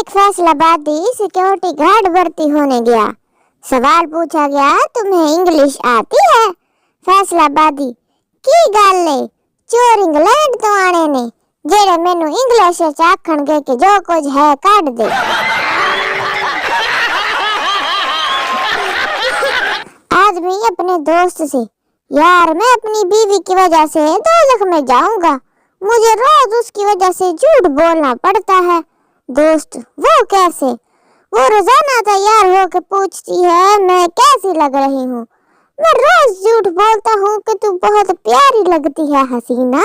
एक फैसलाबादी security guard भर्ती होने गया। सवाल पूछा गया, तुम्हें इंग्लिश आती है? फैसलाबादी, की गल चोर इंग्लैंड तो आने ने जेड़े मैनू इंग्लिश च आखणगे कि जो कुछ है काट दे। आदमी अपने दोस्त से, यार मैं अपनी बीवी की वजह से दोज़ख में जाऊंगा, मुझे रोज उसकी वजह से झूठ बोलना पड़ता है। दोस्त, वो कैसे? वो रोजाना तैयार होकर पूछती है मैं कैसी लग रही हूँ। मैं रोज झूठ बोलता हूँ कि तू बहुत प्यारी लगती है हसीना।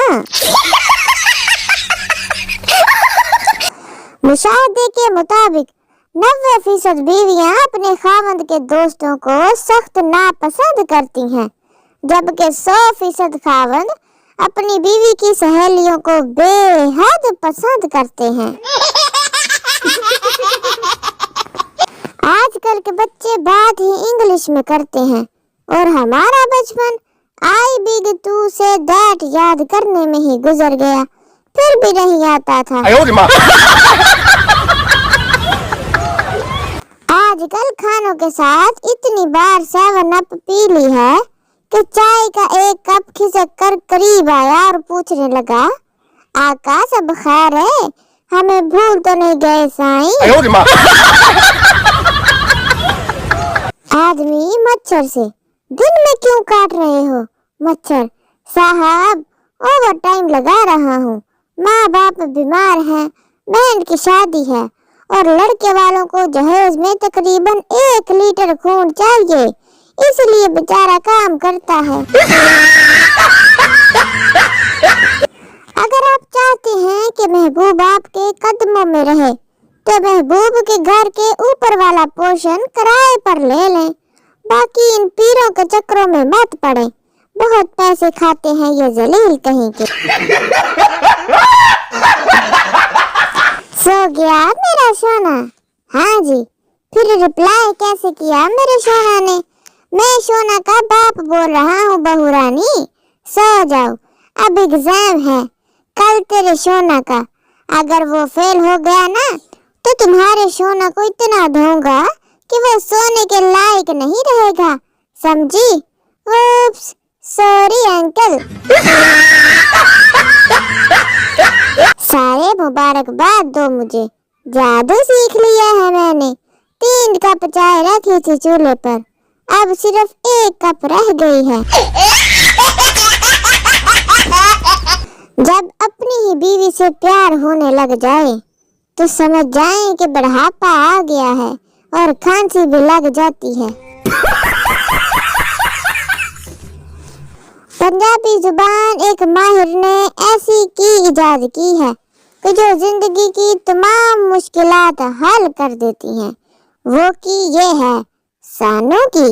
मुशाहदे के मुताबिक 90% बीवियां अपने खावंद के दोस्तों को सख्त नापसंद करती हैं, जबकि 100% खावंद अपनी बीवी की सहेलियों को बेहद पसंद करते हैं। आजकल के बच्चे बात ही इंग्लिश में करते हैं और हमारा बचपन आई बिग टू से दैट याद करने में ही गुजर गया, फिर भी नहीं आता था। आजकल खानों के साथ इतनी बार 7 अप पी ली है कि चाय का एक कप खिसक कर करीब आया और पूछने लगा, आका सब खैर है, हमें भूल तो नहीं गए साईं? आदमी मच्छर से, दिन में क्यों काट रहे हो? मच्छर, साहब ओवर टाइम लगा रहा हूँ, माँ बाप बीमार हैं, बहन की शादी है और लड़के वालों को जहेज में तकरीबन 1 लीटर खून चाहिए, इसलिए बेचारा काम करता है। अगर आप चाहते हैं कि महबूब आपके कदमों में रहे तो महबूब के घर के ऊपर वाला पोर्शन किराए पर ले लें, बाकी इन पीरों के चक्करों में मत पड़े, बहुत पैसे खाते हैं ये जलील कहीं के। सो गया मेरा सोना? हाँ जी। फिर रिप्लाई कैसे किया मेरे सोना ने? मैं सोना का बाप बोल रहा हूँ बहू रानी, सो जाओ, अब एग्जाम है कल तेरे सोना का, अगर वो फेल हो गया ना तो तुम्हारे सोना को इतना दूंगा कि वो सोने के लायक नहीं रहेगा, समझी? उप्स, सॉरी अंकल। सारे मुबारकबाद दो मुझे, जादू सीख लिया है मैंने। 3 कप चाय रखी थी चूल्हे पर, अब सिर्फ 1 कप रह गई है। जब अपनी ही बीवी से प्यार होने लग जाए तो समझ जाएं कि बुढ़ापा आ गया है और खांसी भी लग जाती है। पंजाबी जुबान एक माहिर ने ऐसी की इजाद की है कि जो जिंदगी की तमाम मुश्किलात हल कर देती हैं, वो की ये है सानू की।